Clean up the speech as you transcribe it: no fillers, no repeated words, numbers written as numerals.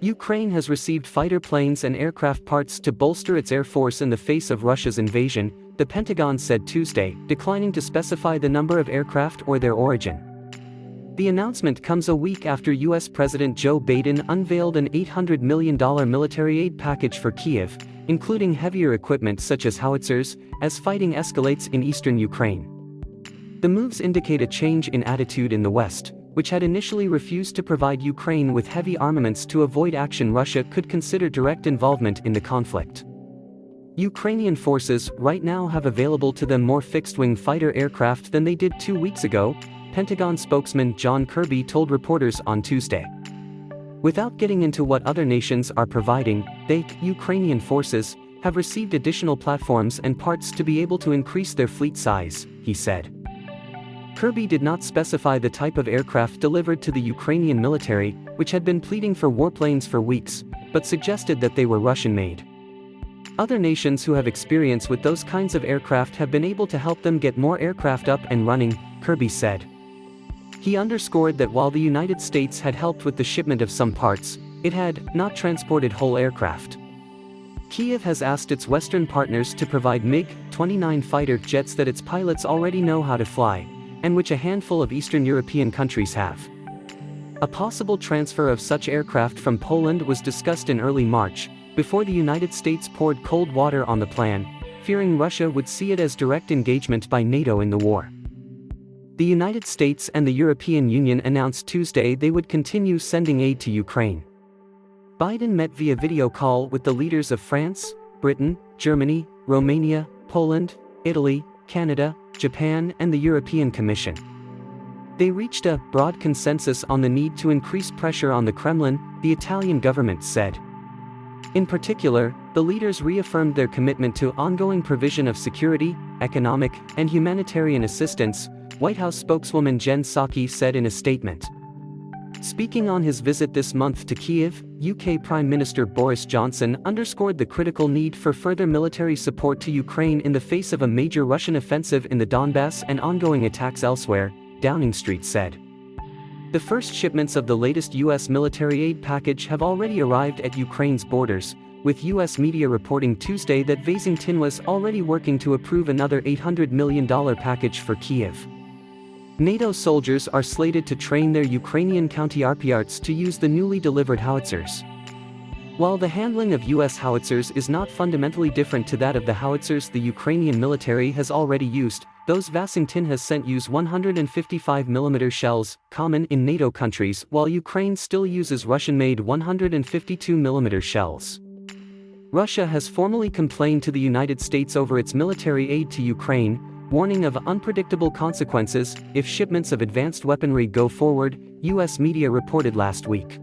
Ukraine has received fighter planes and aircraft parts to bolster its air force in the face of Russia's invasion, the Pentagon said Tuesday, declining to specify the number of aircraft or their origin. The announcement comes a week after U.S. President Joe Biden unveiled an $800 million military aid package for Kyiv, including heavier equipment such as howitzers, as fighting escalates in eastern Ukraine. The moves indicate a change in attitude in the West, which had initially refused to provide Ukraine with heavy armaments to avoid action Russia could consider direct involvement in the conflict. Ukrainian forces right now have available to them more fixed-wing fighter aircraft than they did 2 weeks ago, Pentagon spokesman John Kirby told reporters on Tuesday. Without getting into what other nations are providing, Ukrainian forces, have received additional platforms and parts to be able to increase their fleet size, he said. Kirby did not specify the type of aircraft delivered to the Ukrainian military, which had been pleading for warplanes for weeks, but suggested that they were Russian-made. Other nations who have experience with those kinds of aircraft have been able to help them get more aircraft up and running, Kirby said. He underscored that while the United States had helped with the shipment of some parts, it had not transported whole aircraft. Kyiv has asked its Western partners to provide MiG-29 fighter jets that its pilots already know how to fly, and which a handful of Eastern European countries have. A possible transfer of such aircraft from Poland was discussed in early March, before the United States poured cold water on the plan, fearing Russia would see it as direct engagement by NATO in the war. The United States and the European Union announced Tuesday they would continue sending aid to Ukraine. Biden met via video call with the leaders of France, Britain, Germany, Romania, Poland, Italy, Canada, Japan, and the European Commission. They reached a broad consensus on the need to increase pressure on the Kremlin, the Italian government said. In particular, the leaders reaffirmed their commitment to ongoing provision of security, economic, and humanitarian assistance, White House spokeswoman Jen Psaki said in a statement. Speaking on his visit this month to Kyiv, UK Prime Minister Boris Johnson underscored the critical need for further military support to Ukraine in the face of a major Russian offensive in the Donbass and ongoing attacks elsewhere, Downing Street said. The first shipments of the latest U.S. military aid package have already arrived at Ukraine's borders, with U.S. media reporting Tuesday that Washington was already working to approve another $800 million package for Kyiv. NATO soldiers are slated to train their Ukrainian counterparts to use the newly delivered howitzers. While the handling of U.S. howitzers is not fundamentally different to that of the howitzers the Ukrainian military has already used, those Washington has sent use 155mm shells, common in NATO countries, while Ukraine still uses Russian-made 152mm shells. Russia has formally complained to the United States over its military aid to Ukraine, warning of unpredictable consequences if shipments of advanced weaponry go forward, U.S. media reported last week.